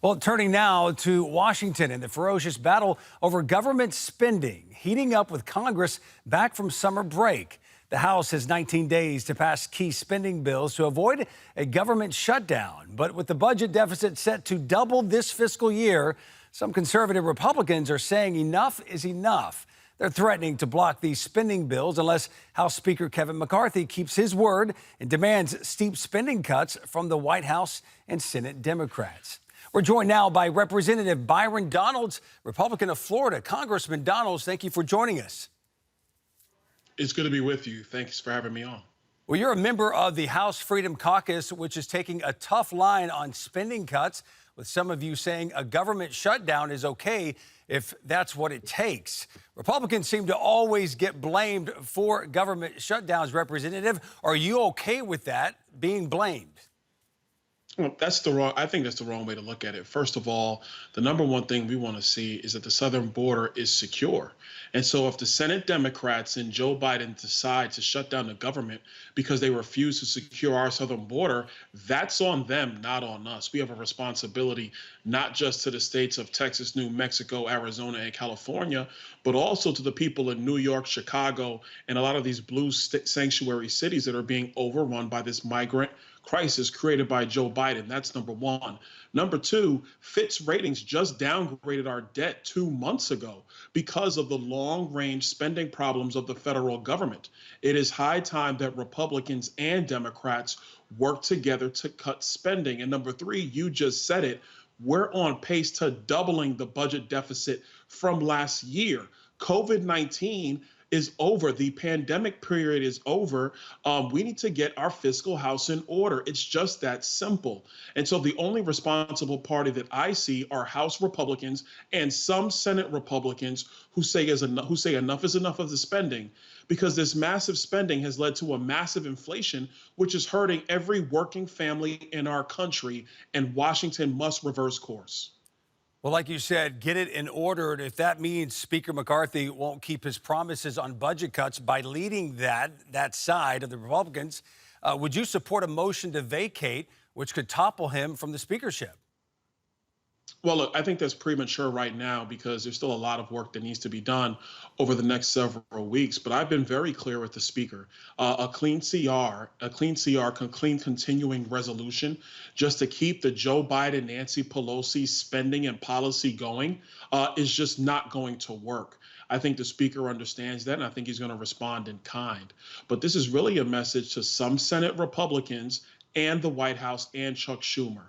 Well, turning now to Washington and the ferocious battle over government spending heating up with Congress back from summer break. The House has 19 days to pass key spending bills to avoid a government shutdown. But with the budget deficit set to double this fiscal year, some conservative Republicans are saying enough is enough. They're threatening to block these spending bills unless House Speaker Kevin McCarthy keeps his word and demands steep spending cuts from the White House and Senate Democrats. We're joined now by Representative Byron Donalds, Republican of Florida. Congressman Donalds, thank you for joining us. It's good to be with you. Thanks for having me on. Well, you're a member of the House Freedom Caucus, which is taking a tough line on spending cuts, with some of you saying a government shutdown is okay if that's what it takes. Republicans seem to always get blamed for government shutdowns. Representative, are you okay with that being blamed? Well, I think that's the wrong way to look at it. First of all, the number one thing we want to see is that the southern border is secure. And so if the Senate Democrats and Joe Biden decide to shut down the government because they refuse to secure our southern border, that's on them, not on us. We have a responsibility not just to the states of Texas, New Mexico, Arizona, and California, but also to the people in New York, Chicago, and a lot of these blue sanctuary cities that are being overrun by this migrant crisis created by Joe Biden. That's number one. Number two, Fitch Ratings just downgraded our debt 2 months ago because of the long-range spending problems of the federal government. It is high time that Republicans and Democrats work together to cut spending. And number three, you just said it, we're on pace to doubling the budget deficit from last year. COVID-19 is over. The pandemic period is over. We need to get our fiscal house in order. It's just that simple. And so the only responsible party that I see are House Republicans and some Senate Republicans who say enough is enough of the spending, because this massive spending has led to a massive inflation, which is hurting every working family in our country, and Washington must reverse course. Well, like you said, get it in order. And if that means Speaker McCarthy won't keep his promises on budget cuts by leading that side of the Republicans, would you support a motion to vacate, which could topple him from the speakership? Well, look, I think that's premature right now because there's still a lot of work that needs to be done over the next several weeks. But I've been very clear with the speaker. A clean continuing resolution just to keep the Joe Biden, Nancy Pelosi spending and policy going is just not going to work. I think the speaker understands that, and I think he's going to respond in kind. But this is really a message to some Senate Republicans and the White House and Chuck Schumer.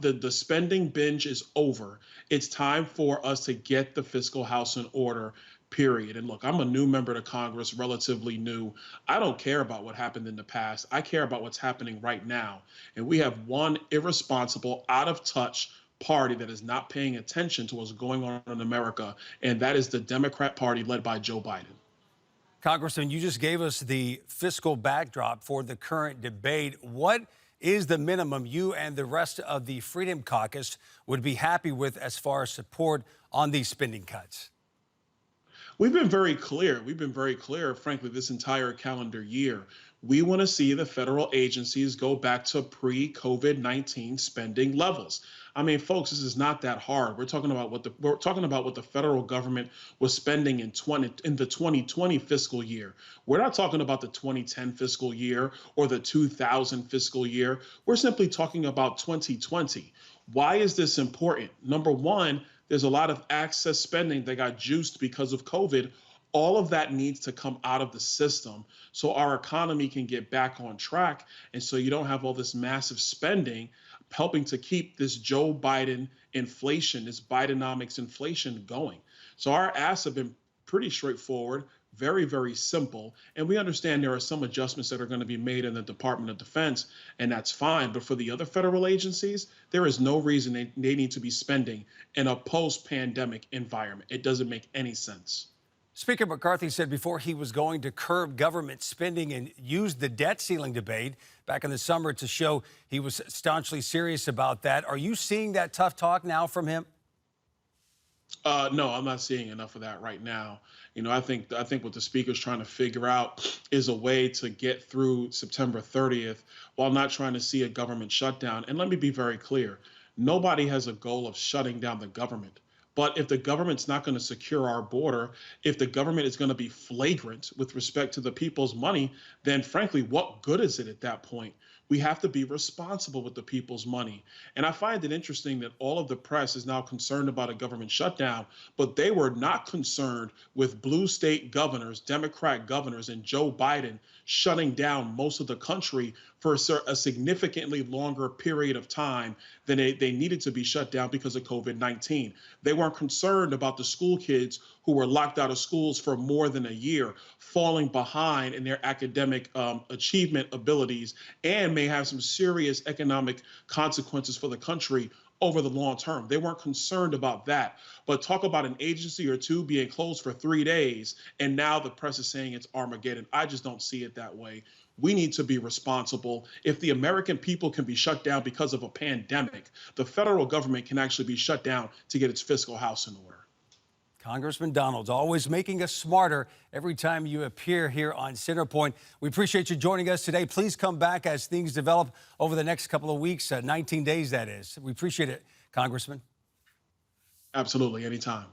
The spending binge is over. It's time for us to get the fiscal house in order, period. And look, I'm a new member to Congress, relatively new. I don't care about what happened in the past. I care about what's happening right now. And we have one irresponsible, out of touch party that is not paying attention to what's going on in America, and that is the Democrat Party led by Joe Biden. Congressman, you just gave us the fiscal backdrop for the current debate. What is the minimum you and the rest of the Freedom Caucus would be happy with as far as support on these spending cuts? We've been very clear. We've been very clear, frankly, this entire calendar year. We want to see the federal agencies go back to pre-COVID-19 spending levels. I mean, folks, this is not that hard. We're talking about what the federal government was spending in the 2020 fiscal year. We're not talking about the 2010 fiscal year or the 2000 fiscal year. We're simply talking about 2020. Why is this important? Number one, there's a lot of access spending that got juiced because of COVID. All of that needs to come out of the system so our economy can get back on track. And so you don't have all this massive spending helping to keep this Joe Biden inflation, this Bidenomics inflation going. So our asks have been pretty straightforward, very, very simple. And we understand there are some adjustments that are going to be made in the Department of Defense, and that's fine. But for the other federal agencies, there is no reason they need to be spending in a post-pandemic environment. It doesn't make any sense. Speaker McCarthy said before he was going to curb government spending and use the debt ceiling debate back in the summer to show he was staunchly serious about that. Are you seeing that tough talk now from him? No, I'm not seeing enough of that right now. You know, I think what the speaker's trying to figure out is a way to get through September 30th while not trying to see a government shutdown. And let me be very clear. Nobody has a goal of shutting down the government. But if the government's not going to secure our border, if the government is going to be flagrant with respect to the people's money, then frankly, what good is it at that point? We have to be responsible with the people's money. And I find it interesting that all of the press is now concerned about a government shutdown, but they were not concerned with blue state governors, Democrat governors, and Joe Biden shutting down most of the country for a significantly longer period of time than they needed to be shut down because of COVID-19. They weren't concerned about the school kids who were locked out of schools for more than a year, falling behind in their academic achievement abilities, and may have some serious economic consequences for the country over the long term. They weren't concerned about that. But talk about an agency or two being closed for 3 days, and now the press is saying it's Armageddon. I just don't see it that way. We need to be responsible. If the American people can be shut down because of a pandemic, the federal government can actually be shut down to get its fiscal house in order. Congressman Donalds, always making us smarter every time you appear here on Centerpoint. We appreciate you joining us today. Please come back as things develop over the next couple of weeks, 19 days that is. We appreciate it, Congressman. Absolutely, anytime.